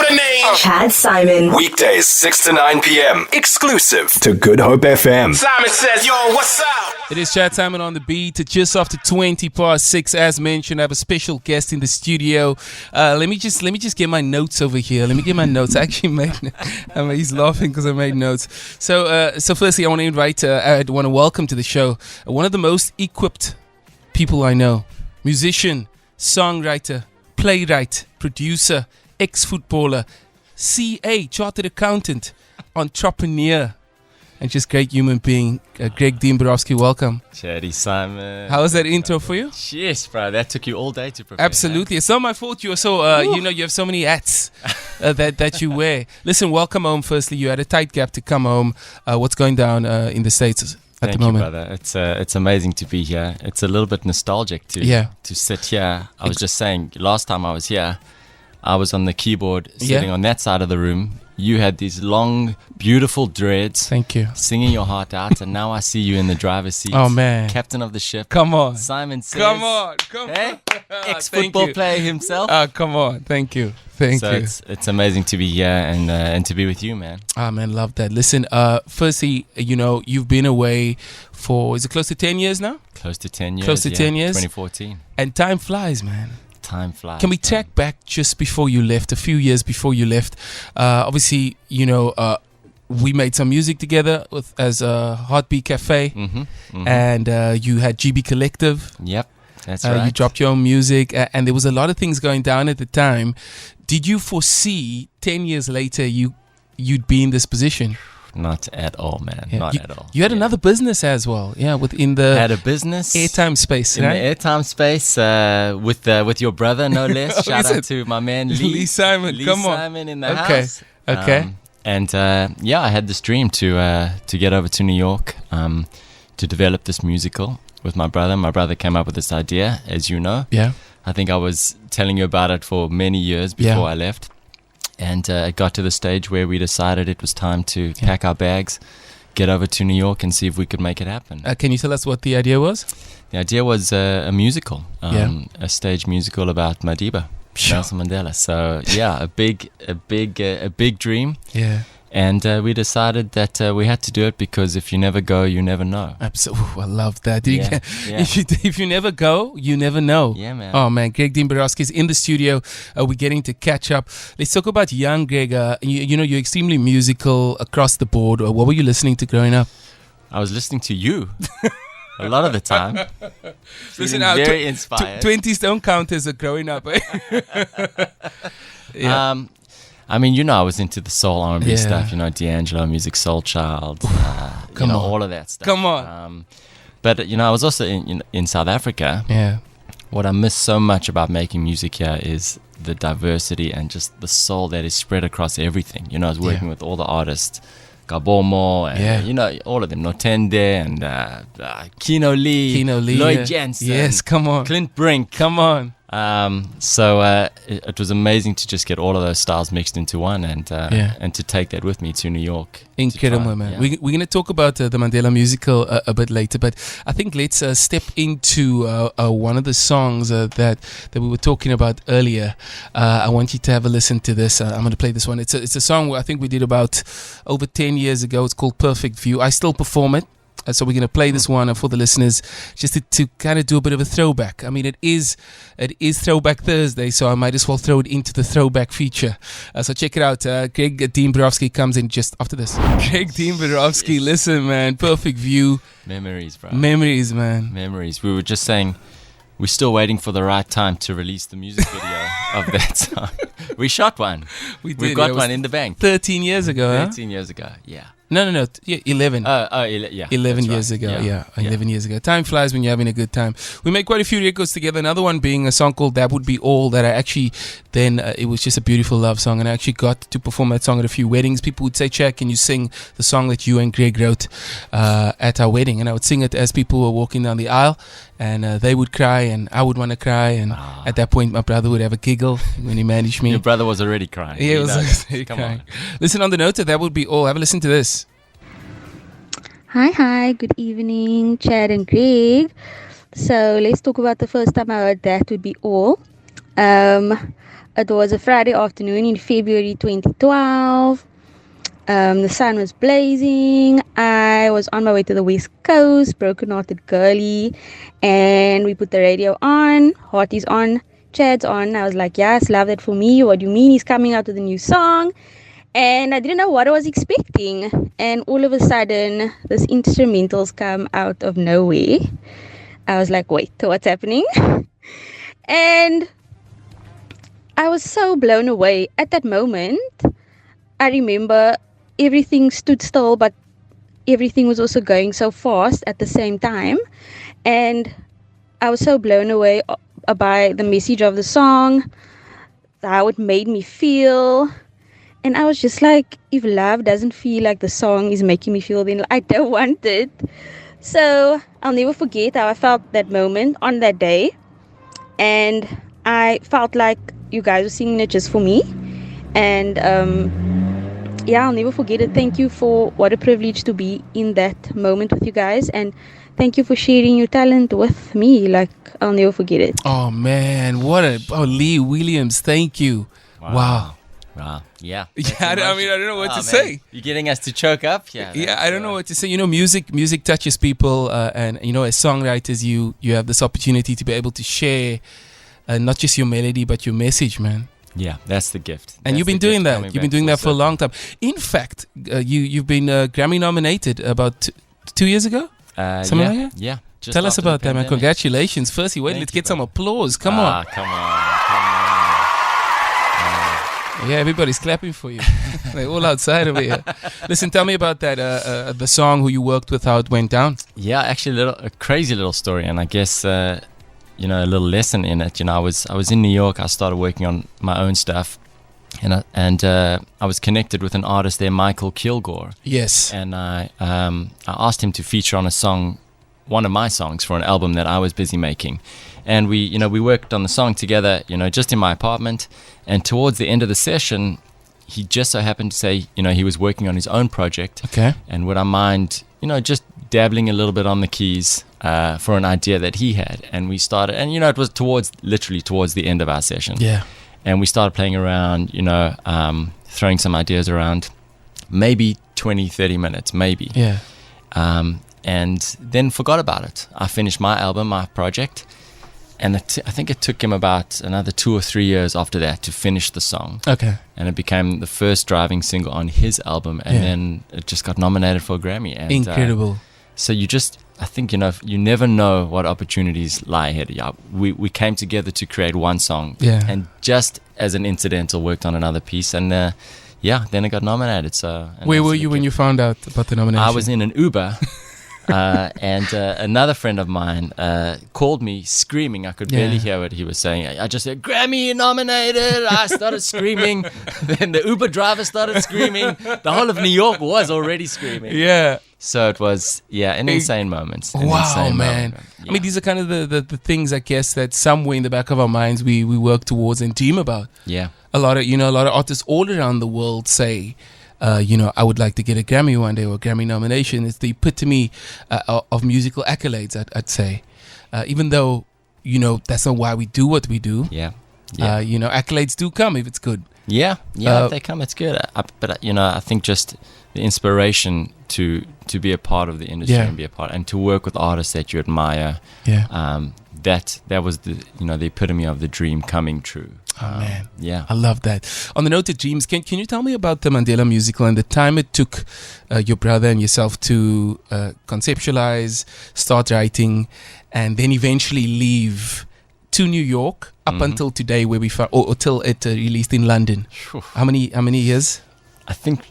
know the name. Chad Simon. Weekdays 6 to 9 p.m. Exclusive to Good Hope FM. Simon says, yo, what's up? It is Chad Simon on the beat. Just after 20 past 6, as mentioned, I have a special guest in the studio. Let me just get my notes over here. Let me get my notes. I actually made. He's laughing because I made notes. So firstly, I want to invite. I want to welcome to the show one of the most equipped people I know: musician, songwriter, playwright, producer, ex-footballer, CA, chartered accountant, entrepreneur, and just great human being. Dean Borowski, welcome. Chatty Simon. How was that intro for you? Yes, bro. That took you all day to prepare. Absolutely. It's not my fault. You are so, you have so many hats that you wear. Listen, welcome home. Firstly, you had a tight gap to come home. What's going down in the States at the moment? Thank you, brother. It's amazing to be here. It's a little bit nostalgic to sit here. I was just saying, last time I was here, I was on the keyboard sitting on that side of the room. You had these long, beautiful dreads. Thank you. Singing your heart out. And now I see you in the driver's seat. Oh, man. Captain of the ship. Come on. Simon says. Come on. Hey? Ex-football player himself. Come on. Thank you. Thank you. It's amazing to be here and to be with you, man. Ah, man, love that. Listen, firstly, you've been away for, is it close to 10 years now? Close to 10 years. 10 years. 2014. And time flies, man. Time flies. Can we track back just before you left, a few years before you left? Obviously, we made some music together as Heartbeat Cafe, and you had GB Collective. Yep, that's right. You dropped your own music, and there was a lot of things going down at the time. Did you foresee 10 years later you'd be in this position? Not at all, man. Not at all. You had another business as well, within the had a business airtime space, in right? the airtime space with your brother, no less. Shout out to my man Lee Simon. Come on, Simon in the house. Okay. I had this dream to get over to New York to develop this musical with my brother. My brother came up with this idea, as you know. Yeah. I think I was telling you about it for many years before I left. And it got to the stage where we decided it was time to pack our bags, get over to New York and see if we could make it happen. Can you tell us what the idea was? The idea was a musical, a stage musical about Madiba, Nelson Mandela. So a big dream. Yeah. And we decided that we had to do it because if you never go, you never know. Absolutely, I love that. If you never go, you never know. Yeah, man. Oh man, Dean Borowski is in the studio. We're getting to catch up. Let's talk about young Greg. You're extremely musical across the board. What were you listening to growing up? I was listening to you. A lot of the time. Listen, very inspired. 20s don't count as a growing up. I mean, I was into the soul R&B stuff, D'Angelo, Music Soul Child, all of that stuff. Come on. But, I was also in South Africa. Yeah. What I miss so much about making music here is the diversity and just the soul that is spread across everything. I was working with all the artists, Gabomo, and, all of them, Notende, and Kino Lee, Lloyd Jansen. Yes, come on. Clint Brink. Come on. It was amazing to just get all of those styles mixed into one and to take that with me to New York. Incredible, man. We're going to talk about the Mandela Musical a bit later, but I think let's step into one of the songs that we were talking about earlier. I want you to have a listen to this. I'm going to play this one. It's a song I think we did about over 10 years ago. It's called Perfect View. I still perform it. So we're going to play this one for the listeners just to kind of do a bit of a throwback. I mean, it is Throwback Thursday, so I might as well throw it into the throwback feature. So check it out. Dean Borowski comes in just after this. Dean Borowski, listen, man. Perfect View. Memories, bro. Memories, man. Memories. We were just saying we're still waiting for the right time to release the music video of that song. We shot one. We've got one in the bank. 13 years ago, 13 years ago, yeah. No, 11. 11 years right. ago, 11 years ago. Time flies when you're having a good time. We made quite a few records together. Another one being a song called That Would Be All, that I actually then, it was just a beautiful love song, and I actually got to perform that song at a few weddings. People would say, Chad, can you sing the song that you and Greg wrote at our wedding? And I would sing it as people were walking down the aisle, and they would cry, and I would want to cry, and at that point my brother would have a giggle when he managed me. Your brother was already crying. Yeah, he was already crying. Listen, on the note of That Would Be All, have a listen to this. Hi, good evening, Chad and Greg. So let's talk about the first time I heard That Would Be All. A It was a Friday afternoon in February 2012. The sun was blazing. I was on my way to the West Coast, broken-hearted girly, and we put the radio on. Hearty's on, Chad's on. I was like, yes, love that for me. What do you mean he's coming out with a new song? And I didn't know what I was expecting. And all of a sudden, this instrumentals come out of nowhere. I was like, wait, what's happening? And I was so blown away. At that moment, I remember everything stood still, but everything was also going so fast at the same time. And I was so blown away by the message of the song, how it made me feel. And I was just like, if love doesn't feel like the song is making me feel, then I don't want it. So I'll never forget how I felt that moment on that day. And I felt like you guys were singing it just for me. And yeah, I'll never forget it. Thank you for what a privilege to be in that moment with you guys. And thank you for sharing your talent with me. Like, I'll never forget it. Oh, man. Lee Williams, thank you. Wow. Yeah. Yeah, I don't know what to say. You're getting us to choke up? Yeah, I don't know what to say. Music touches people, and as songwriters, you have this opportunity to be able to share not just your melody but your message, man. Yeah, that's the gift. And you've been doing that. You've been doing that for a long time. In fact, you've been Grammy nominated about 2 years ago. Something like that. Yeah. Tell us about that, man. Congratulations. Firstly, let's get some applause. Come on. Come on. Yeah, everybody's clapping for you. They're all outside over here. Listen, tell me about that, the song, who you worked with, how it went down. Yeah, actually a crazy little story, and I guess, a little lesson in it. I was in New York. I started working on my own stuff, and I was connected with an artist there, Michael Kilgore. Yes. And I asked him to feature on a song, one of my songs, for an album that I was busy making. And we worked on the song together, just in my apartment. And towards the end of the session, he just so happened to say, he was working on his own project. Okay. And would I mind, just dabbling a little bit on the keys for an idea that he had. And we started, and it was literally towards the end of our session. Yeah. And we started playing around, throwing some ideas around, maybe 20, 30 minutes, maybe. Yeah. And then forgot about it. I finished my album, my project. And I think it took him about another 2 or 3 years after that to finish the song. Okay. And it became the first driving single on his album. And then it just got nominated for a Grammy. And, incredible. So I think, you never know what opportunities lie ahead of you. We came together to create one song. Yeah. And just as an incidental, worked on another piece. And then it got nominated. So. Where were you when you found out about the nomination? I was in an Uber. And another friend of mine called me screaming. I could barely hear what he was saying. I just said, Grammy nominated. I started screaming. Then the Uber driver started screaming. The whole of New York was already screaming. Yeah. So it was, an insane moment. Wow, man. Yeah. I mean, these are kind of the things, I guess, that somewhere in the back of our minds we work towards and dream about. Yeah. A lot of artists all around the world say, I would like to get a Grammy one day, or a Grammy nomination. It's the epitome of musical accolades, I'd say. Even though, that's not why we do what we do. Yeah. Accolades do come if it's good. Yeah. If they come, it's good. But I think just the inspiration to be a part of the industry and be a part, and to work with artists that you admire. Yeah. That was the epitome of the dream coming true. Oh, man. Yeah. I love that. On the note of dreams, can you tell me about the Mandela Musical and the time it took your brother and yourself to conceptualize, start writing, and then eventually leave to New York up until today, where we found, or till it released in London? How many years? I think,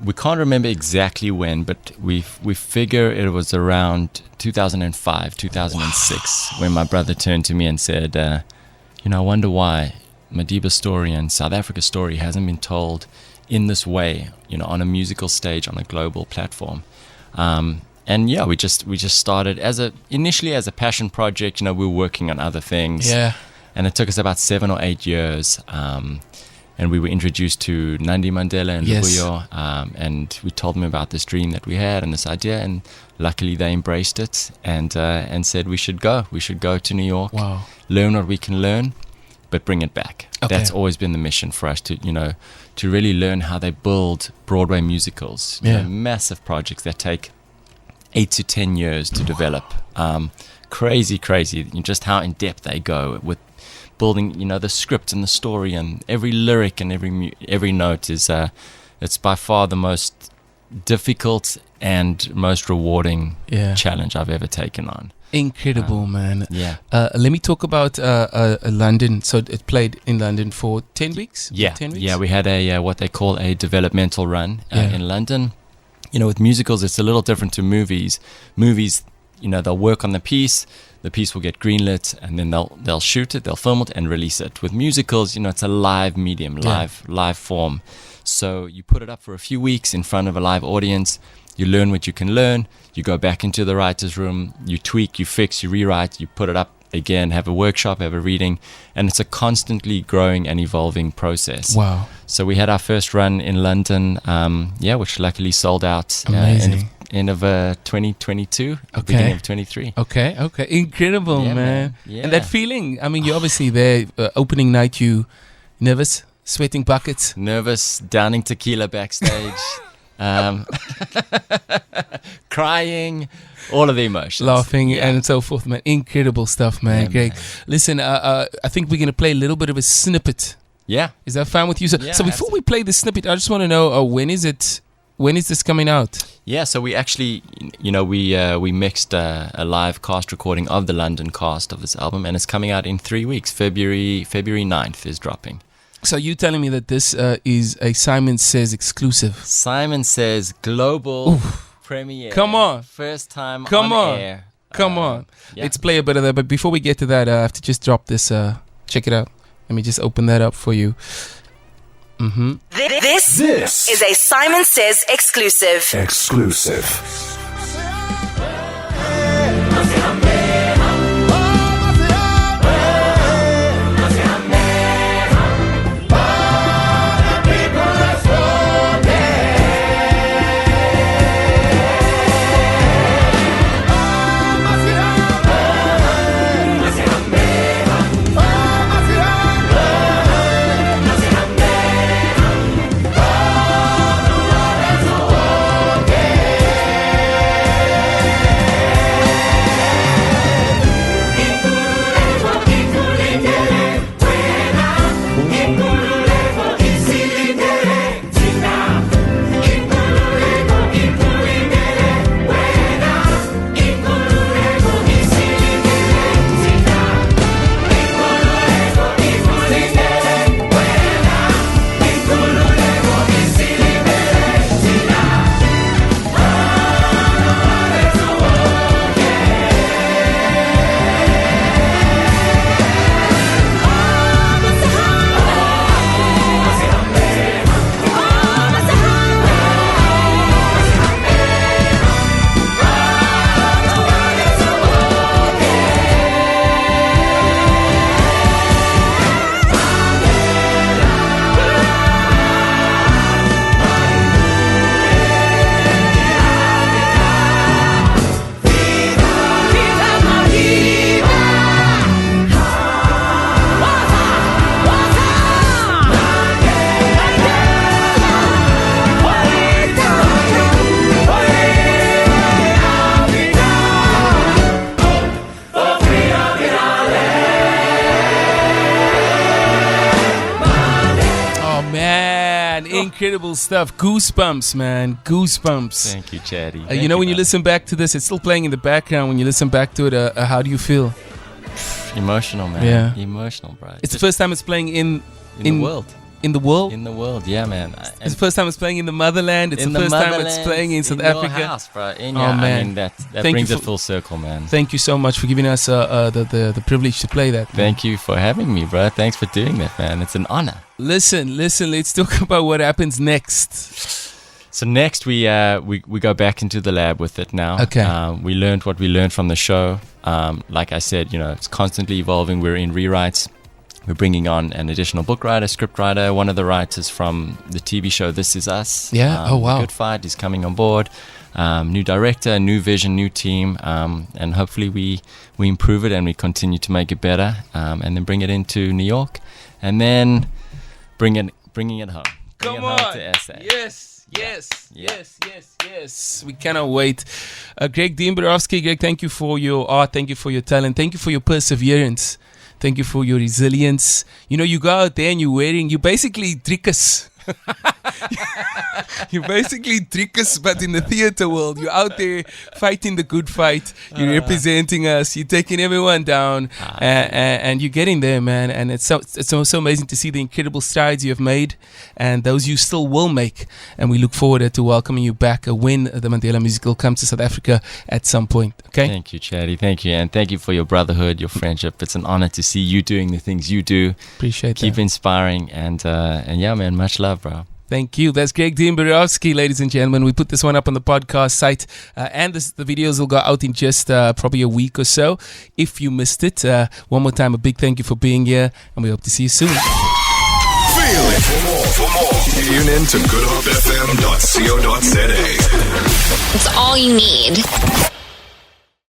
we can't remember exactly when, but we figure it was around 2005, 2006, when my brother turned to me and said, I wonder why Madiba's story and South Africa's story hasn't been told in this way, on a musical stage, on a global platform. We just started initially as a passion project. We were working on other things. Yeah. And it took us about 7 or 8 years. And we were introduced to Nandi Mandela and Lubuyo, and we told them about this dream that we had and this idea, and luckily they embraced it and said we should go to New York, learn what we can learn, but bring it back. Okay. That's always been the mission for us, to to really learn how they build Broadway musicals. You know, massive projects that take 8 to 10 years to develop. Crazy, just how in depth they go with building, the script and the story, and every lyric and every note is it's by far the most difficult and most rewarding challenge I've ever taken on. Incredible, man. Yeah. Let me talk about London. So it played in London for 10 weeks? Yeah. 10 weeks? Yeah, we had a what they call a developmental run in London. With musicals, it's a little different to movies. Movies, they'll work on the piece will get greenlit, and then they'll shoot it, they'll film it, and release it. With musicals, it's a live medium, live form. So you put it up for a few weeks in front of a live audience. You learn what you can learn. You go back into the writer's room. You tweak, you fix, you rewrite. You put it up again, have a workshop, have a reading. And it's a constantly growing and evolving process. Wow. So we had our first run in London, which luckily sold out end of 2022, beginning of 23. Okay. Incredible, man. Yeah. And that feeling, you're obviously there, opening night, you nervous, sweating buckets? Nervous, downing tequila backstage. Crying, all of the emotions, laughing and so forth, man. Incredible stuff, man. Great. Man. Listen, I think we're going to play a little bit of a snippet. Yeah. Is that fine with you? So before we play the snippet, I just want to know, when is this coming out? Yeah, so we actually, we mixed a live cast recording of the London cast of this album, and it's coming out in 3 weeks. February 9th is dropping. So you telling me that this is a Simon Says exclusive? Simon Says global premiere. Come on. First time on air. Come on. Yeah. Let's play a bit of that. But before we get to that, I have to just drop this. Check it out. Let me just open that up for you. Mm-hmm. This is a Simon Says exclusive. Incredible stuff. Goosebumps, man. Goosebumps. Thank you, Chatty. When you listen back to this, it's still playing in the background. When you listen back to it, how do you feel? Emotional, man. Yeah. Emotional, bro. It's the first time it's playing in the world. In the world? In the world, yeah, man. It's the first time it's playing in the motherland. It's the first time it's playing in South Africa. Your house, bro. Man. I mean, that brings it full circle, man. Thank you so much for giving us the privilege to play that. Man. Thank you for having me, bro. Thanks for doing that, man. It's an honor. Listen. Let's talk about what happens next. So next we go back into the lab with it now. Okay. We learned what we learned from the show. Like I said, it's constantly evolving. We're in rewrites. we're bringing on an additional book writer, script writer, one of the writers from the TV show This Is Us. Yeah. Oh, wow. Good Fight is coming on board. New director, new vision, new team, and hopefully we improve it and we continue to make it better, and then bring it into New York, and then bringing it home. Come on. To SA. Yes. We cannot wait. Greg, Dean Borowski, Greg, thank you for your art. Thank you for your talent. Thank you for your perseverance. Thank you for your resilience. You know, you go out there and you basically trickers. You're basically trickers, but in the theater world. You're out there fighting the good fight. You're representing us. You're taking everyone down, and you're getting there, man. And it's so amazing to see the incredible strides you have made, and those you still will make. And we look forward to welcoming you back when the Mandela Musical comes to South Africa at some point. Okay. Thank you, Chatty. Thank you, and thank you for your brotherhood, your friendship. It's an honor to see you doing the things you do. Appreciate that. Keep inspiring, and yeah, man, much love, bro. Thank you. That's Greg Dean Borowski, ladies and gentlemen. We put this one up on the podcast site, and the videos will go out in just probably a week or so. If you missed it, one more time, a big thank you for being here, and we hope to see you soon. Feel it. For more, tune in to goodhopefm.co.za. It's all you need.